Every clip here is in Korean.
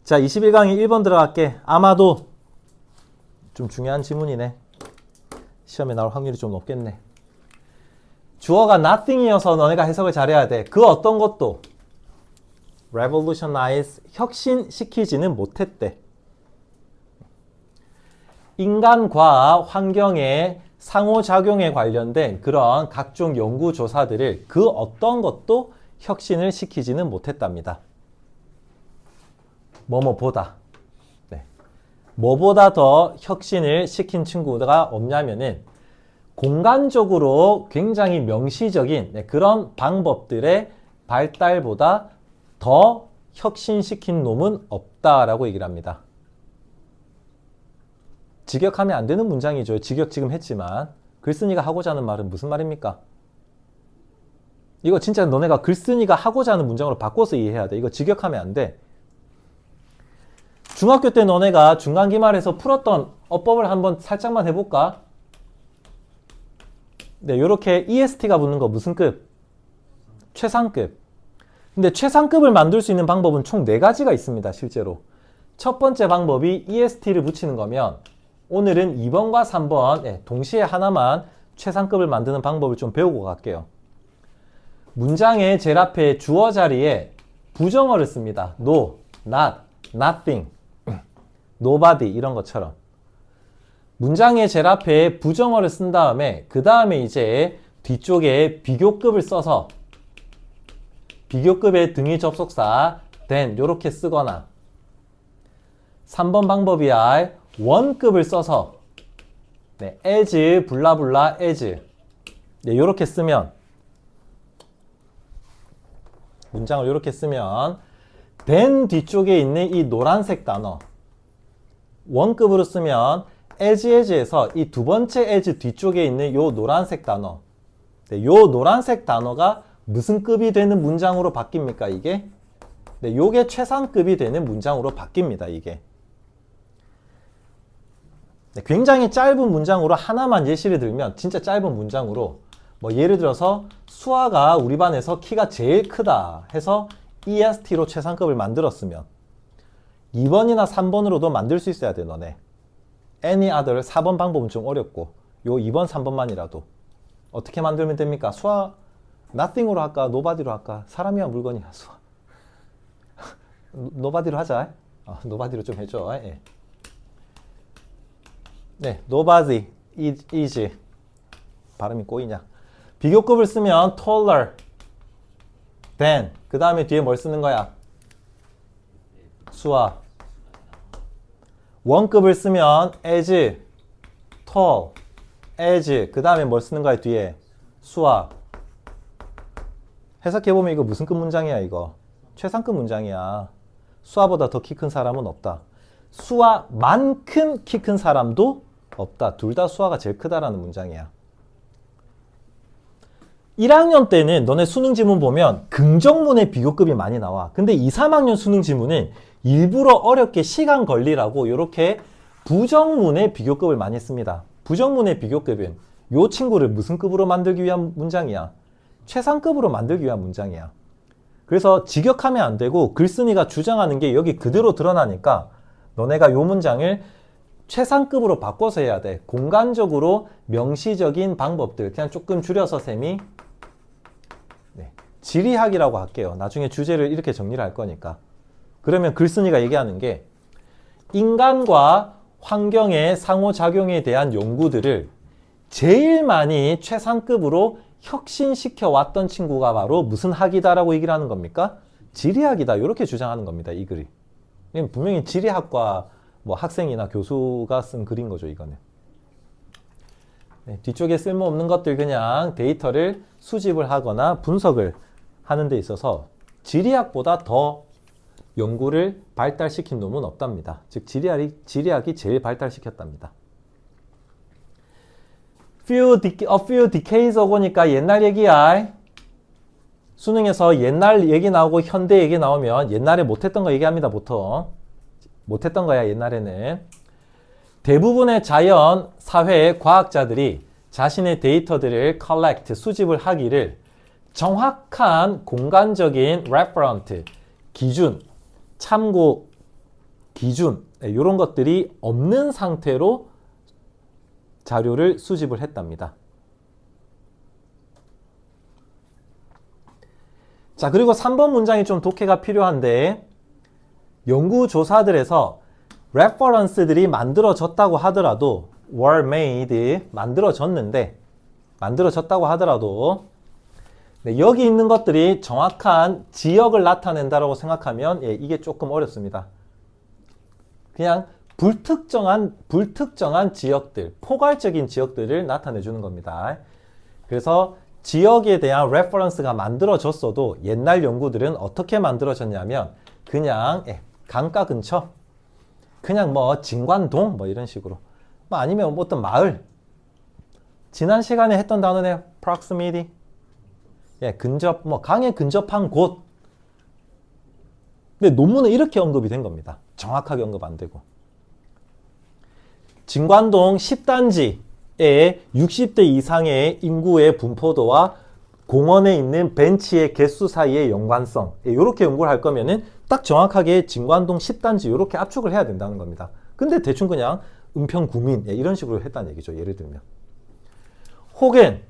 자, 21강의 1번 들어갈게. 아마도 좀 중요한 지문이네. 시험에 나올 확률이 좀 높겠네. 주어가 nothing이어서 너네가 해석을 잘해야 돼. 그 어떤 것도 revolutionize, 혁신시키지는 못했대. 인간과 환경의 상호작용에 관련된 그런 각종 연구조사들을 그 어떤 것도 혁신을 시키지는 못했답니다. 뭐뭐보다. 네. 뭐보다 더 혁신을 시킨 친구가 없냐면은 공간적으로 굉장히 명시적인 그런 방법들의 발달보다 더 혁신시킨 놈은 없다라고 얘기를 합니다. 직역하면 안 되는 문장이죠. 직역 지금 했지만. 글쓴이가 하고자 하는 말은 무슨 말입니까? 이거 진짜 너네가 글쓴이가 하고자 하는 문장으로 바꿔서 이해해야 돼. 이거 직역하면 안 돼. 중학교 때 너네가 중간기말에서 풀었던 어법을 한번 살짝만 해볼까? 네, 요렇게 EST가 붙는 거 무슨 급? 최상급. 근데 최상급을 만들 수 있는 방법은 총 4가지가 있습니다, 실제로. 첫 번째 방법이 EST를 붙이는 거면 오늘은 2번과 3번 동시에 하나만 최상급을 만드는 방법을 좀 배우고 갈게요. 문장의 제일 앞에 주어 자리에 부정어를 씁니다. No, not, nothing, nobody 이런 것처럼. 문장의 제일 앞에 부정어를 쓴 다음에 그 다음에 이제 뒤쪽에 비교급을 써서 비교급의 등위 접속사 then 요렇게 쓰거나 3번 방법이야. 원급을 써서 네, as 블라블라 as 네, 요렇게 쓰면 문장을 요렇게 쓰면 then 뒤쪽에 있는 이 노란색 단어 원급으로 쓰면 as에서 이 두 번째 as 뒤쪽에 있는 요 노란색 단어 네, 요 노란색 단어가 무슨 급이 되는 문장으로 바뀝니까 이게? 네, 요게 최상급이 되는 문장으로 바뀝니다 이게. 네, 굉장히 짧은 문장으로 하나만 예시를 들면 진짜 짧은 문장으로 뭐 예를 들어서 수아가 우리 반에서 키가 제일 크다 해서 EST로 최상급을 만들었으면 2번이나 3번으로도 만들 수 있어야 돼 너네. any other 4번 방법은 좀 어렵고 요 2번 3번만이라도 어떻게 만들면 됩니까? 수아 nothing으로 할까? nobody로 할까? 사람이야 물건이야 수아 nobody로 하자. nobody로 좀 해줘. 예. 네, nobody is 발음이 꼬이냐? 비교급을 쓰면 taller than 그 다음에 뒤에 뭘 쓰는 거야? 수아. 원급을 쓰면 as tall as 그 다음에 뭘 쓰는 거야 뒤에? 수아. 해석해보면 이거 무슨 급 문장이야 이거? 최상급 문장이야. 수아보다 더 키 큰 사람은 없다. 수아만큼 키 큰 사람도 없다. 둘 다 수아가 제일 크다라는 문장이야. 1학년 때는 너네 수능 지문 보면 긍정문의 비교급이 많이 나와. 근데 2, 3학년 수능 지문은 일부러 어렵게 시간 걸리라고 이렇게 부정문의 비교급을 많이 씁니다. 부정문의 비교급은 이 친구를 무슨 급으로 만들기 위한 문장이야? 최상급으로 만들기 위한 문장이야. 그래서 직역하면 안 되고 글쓴이가 주장하는 게 여기 그대로 드러나니까 너네가 이 문장을 최상급으로 바꿔서 해야 돼. 공간적으로 명시적인 방법들 그냥 조금 줄여서 셈이 네, 지리학이라고 할게요. 나중에 주제를 이렇게 정리를 할 거니까. 그러면 글쓴이가 얘기하는 게 인간과 환경의 상호작용에 대한 연구들을 제일 많이 최상급으로 혁신시켜 왔던 친구가 바로 무슨 학이다라고 얘기를 하는 겁니까? 지리학이다. 이렇게 주장하는 겁니다. 이 글이. 분명히 지리학과 뭐 학생이나 교수가 쓴 글인 거죠. 이거는. 네, 뒤쪽에 쓸모없는 것들 그냥 데이터를 수집을 하거나 분석을 하는 데 있어서 지리학보다 더 연구를 발달시킨 놈은 없답니다. 즉 지리학이 제일 발달시켰답니다. a few decades ago니까 옛날 얘기야. 수능에서 옛날 얘기 나오고 현대 얘기 나오면 옛날에 못했던 거 얘기합니다. 보통 못했던 거야 옛날에는. 대부분의 자연, 사회, 과학자들이 자신의 데이터들을 collect, 수집을 하기를 정확한 공간적인 reference, 기준, 참고 기준 이런 것들이 없는 상태로 자료를 수집을 했답니다. 자, 그리고 3번 문장이 좀 독해가 필요한데 연구조사들에서 레퍼런스들이 만들어졌다고 하더라도 were made 만들어졌다고 하더라도 네, 여기 있는 것들이 정확한 지역을 나타낸다라고 생각하면 이게 조금 어렵습니다. 그냥 불특정한 지역들, 포괄적인 지역들을 나타내 주는 겁니다. 그래서 지역에 대한 레퍼런스가 만들어졌어도 옛날 연구들은 어떻게 만들어졌냐면 그냥 강가 근처, 그냥 뭐 진관동 뭐 이런 식으로, 뭐 아니면 뭐 어떤 마을, 지난 시간에 했던 단어네요. proximity, 근접, 뭐 강에 근접한 곳. 근데 논문은 이렇게 언급이 된 겁니다. 정확하게 언급 안 되고. 진관동 10단지에 60대 이상의 인구의 분포도와 공원에 있는 벤치의 개수 사이의 연관성, 이렇게 연구를 할 거면은 딱 정확하게 진관동 10단지 이렇게 압축을 해야 된다는 겁니다. 근데 대충 그냥 은평구민 이런 식으로 했다는 얘기죠. 예를 들면. 혹은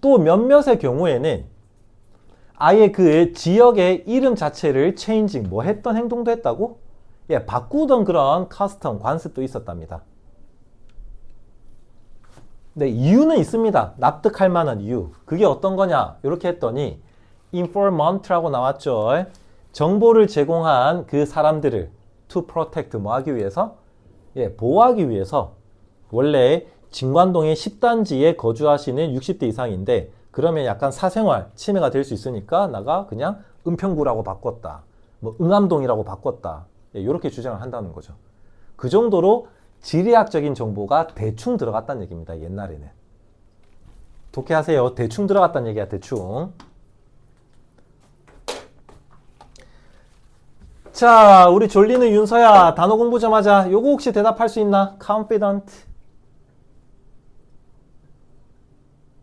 또 몇몇의 경우에는 아예 그 지역의 이름 자체를 체인징, 뭐 했던 행동도 했다고? 바꾸던 그런 커스텀, 관습도 있었답니다. 네, 이유는 있습니다. 납득할 만한 이유. 그게 어떤 거냐? 이렇게 했더니 informant라고 나왔죠. 정보를 제공한 그 사람들을 to protect, 뭐 하기 위해서? 보호하기 위해서. 원래 진관동의 10단지에 거주하시는 60대 이상인데 그러면 약간 사생활 침해가 될 수 있으니까 나가 그냥 은평구라고 바꿨다. 뭐 응암동이라고 바꿨다. 이렇게 주장을 한다는 거죠. 그 정도로 지리학적인 정보가 대충 들어갔다는 얘기입니다. 옛날에는. 독해하세요. 대충 들어갔다는 얘기야. 대충. 자, 우리 졸리는 윤서야. 단어 공부 좀 하자. 요거 혹시 대답할 수 있나? confident.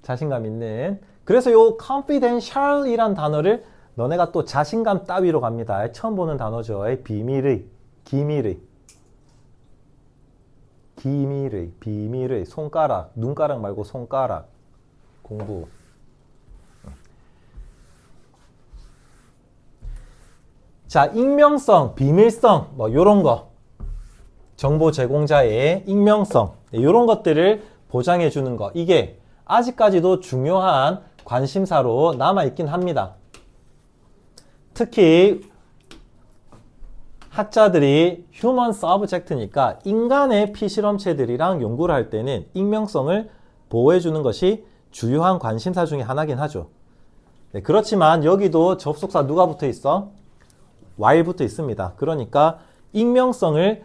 자신감 있는. 그래서 요 confidential이란 단어를 너네가 또 자신감 따위로 갑니다. 처음 보는 단어죠. 비밀의, 기밀의. 비밀의, 손가락, 눈가락 말고 손가락. 공부. 자, 익명성, 비밀성, 뭐 요런 거. 정보 제공자의 익명성, 요런 것들을 보장해 주는 거. 이게 아직까지도 중요한 관심사로 남아있긴 합니다. 특히 학자들이 휴먼 서브젝트니까 인간의 피실험체들이랑 연구를 할 때는 익명성을 보호해주는 것이 주요한 관심사 중에 하나긴 하죠. 네, 그렇지만 여기도 접속사 누가 붙어 있어? while 붙어 있습니다. 그러니까 익명성을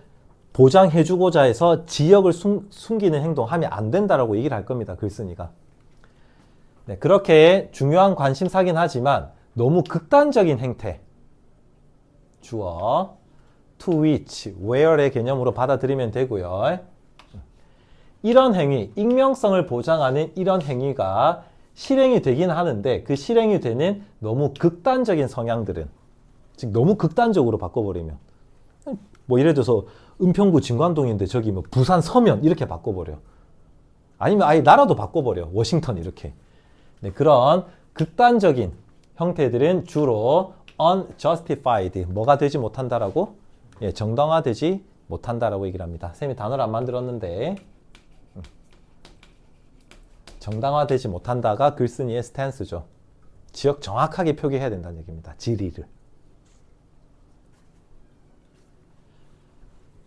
보장해주고자 해서 지역을 숨기는 행동 하면 안 된다라고 얘기를 할 겁니다. 글쓴이가. 네, 그렇게 중요한 관심사긴 하지만 너무 극단적인 행태. 주어 to which, where의 개념으로 받아들이면 되고요. 이런 행위, 익명성을 보장하는 이런 행위가 실행이 되긴 하는데 그 실행이 되는 너무 극단적인 성향들은, 즉 너무 극단적으로 바꿔버리면, 뭐 예를 들어서 은평구 진관동인데 저기 뭐 부산 서면 이렇게 바꿔버려. 아니면 아예 나라도 바꿔버려. 워싱턴 이렇게. 네, 그런 극단적인 형태들은 주로 unjustified, 뭐가 되지 못한다라고? 정당화되지 못한다라고 얘기를 합니다. 쌤이 단어를 안 만들었는데 정당화되지 못한다가 글쓴이의 스탠스죠. 지역 정확하게 표기해야 된다는 얘기입니다. 지리를.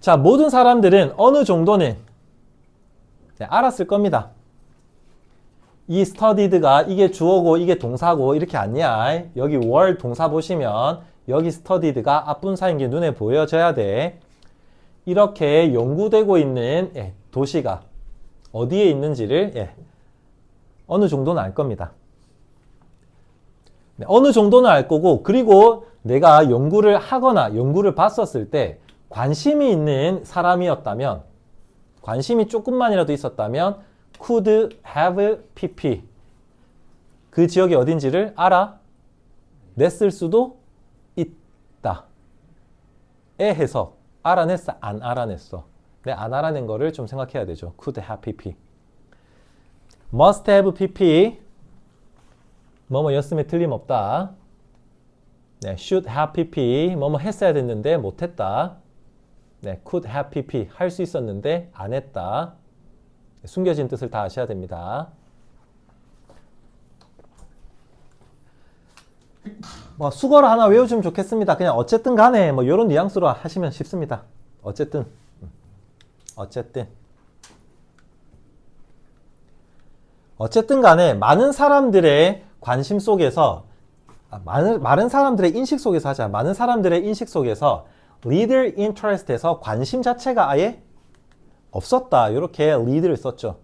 자, 모든 사람들은 어느 정도는 알았을 겁니다. 이 studied가 이게 주어고 이게 동사고 이렇게 아니야. 여기 were 동사 보시면 여기 studied가 앞분사인 게 눈에 보여져야 돼. 이렇게 연구되고 있는 도시가 어디에 있는지를 어느 정도는 알 겁니다. 어느 정도는 알 거고, 그리고 내가 연구를 하거나 연구를 봤었을 때 관심이 있는 사람이었다면, 관심이 조금만이라도 있었다면 could have pp, 그 지역이 어딘지를 알아냈을 수도 있다 의 해석. 알아냈어? 안 알아냈어? 네, 안 알아낸 거를 좀 생각해야 되죠. could have pp. must have pp. 뭐뭐였으면 틀림없다. 네, should have pp. 뭐뭐 했어야 됐는데 못했다. 네, could have pp. 할 수 있었는데 안 했다. 숨겨진 뜻을 다 아셔야 됩니다. 뭐 수거를 하나 외워주면 좋겠습니다. 그냥 어쨌든 간에 뭐 이런 뉘앙스로 하시면 쉽습니다. 어쨌든 간에 많은 사람들의 관심 속에서 많은 사람들의 인식 속에서 하자. 많은 사람들의 인식 속에서 leader interest에서 관심 자체가 아예 없었다. 이렇게 lead를 썼죠.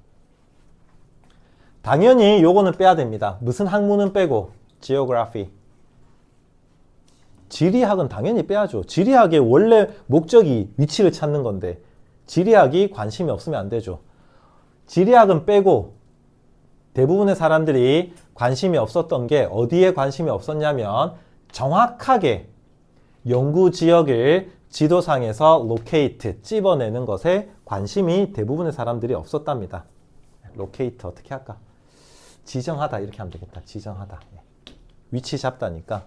당연히 요거는 빼야 됩니다. 무슨 학문은 빼고 geography. 지리학은 당연히 빼야죠. 지리학의 원래 목적이 위치를 찾는 건데 지리학이 관심이 없으면 안 되죠. 지리학은 빼고 대부분의 사람들이 관심이 없었던 게 어디에 관심이 없었냐면 정확하게 연구 지역을 지도상에서 locate, 찝어내는 것에 관심이 대부분의 사람들이 없었답니다. locate 어떻게 할까? 지정하다 이렇게 하면 되겠다. 지정하다. 위치 잡다니까.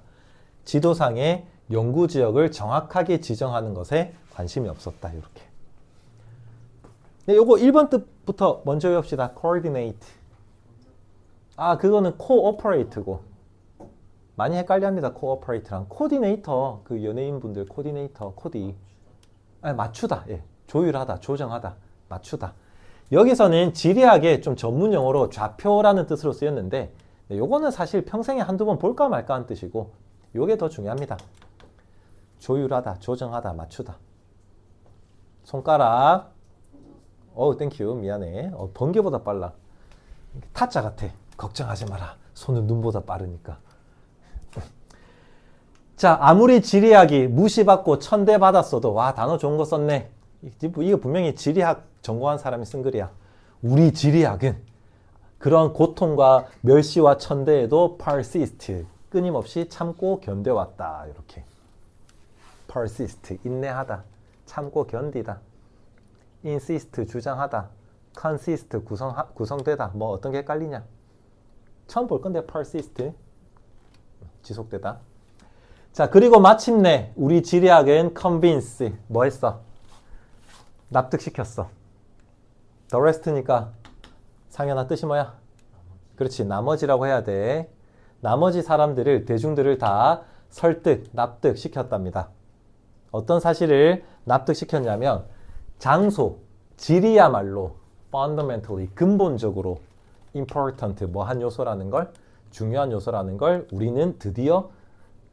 지도상의 연구 지역을 정확하게 지정하는 것에 관심이 없었다. 이렇게. 네, 요거 1번 뜻부터 먼저 외웁시다. coordinate. 그거는 cooperate고. 많이 헷갈려 합니다. cooperate랑 coordinator. 그 연예인분들 coordinator, 코디. 맞추다. 예. 조율하다, 조정하다, 맞추다. 여기서는 지리학의 좀 전문 용어로 좌표라는 뜻으로 쓰였는데 네, 요거는 사실 평생에 한두 번 볼까 말까 하는 뜻이고 요게 더 중요합니다. 조율하다, 조정하다, 맞추다. 손가락. 땡큐. 미안해. 번개보다 빨라. 타짜 같아. 걱정하지 마라. 손은 눈보다 빠르니까. 자, 아무리 지리학이 무시받고 천대받았어도 와, 단어 좋은 거 썼네. 이거 분명히 지리학 전공한 사람이 쓴 글이야. 우리 지리학은 그런 고통과 멸시와 천대에도 persist, 끊임없이 참고 견뎌왔다. 이렇게. persist, 인내하다. 참고 견디다. insist, 주장하다. consist, 구성되다. 뭐 어떤 게 헷갈리냐. 처음 볼 건데 persist, 지속되다. 자, 그리고 마침내 우리 지리학은 convince, 뭐 했어? 납득시켰어. the rest니까 상현아 뜻이 뭐야? 그렇지, 나머지라고 해야 돼. 나머지 사람들을, 대중들을 다 설득, 납득시켰답니다. 어떤 사실을 납득시켰냐면 장소, 지리야말로 fundamentally, 근본적으로 important, 뭐 한 요소라는 걸, 중요한 요소라는 걸 우리는 드디어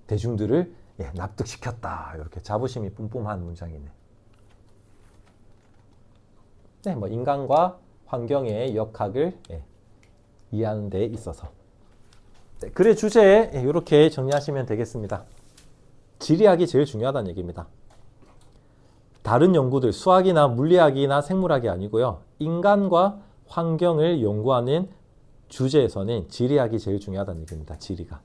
대중들을 납득시켰다. 이렇게 자부심이 뿜뿜한 문장이네. 네, 뭐 인간과 환경의 역학을 이해하는 데 있어서. 네, 글의 주제 이렇게 정리하시면 되겠습니다. 지리학이 제일 중요하다는 얘기입니다. 다른 연구들, 수학이나 물리학이나 생물학이 아니고요. 인간과 환경을 연구하는 주제에서는 지리학이 제일 중요하다는 얘기입니다. 지리가.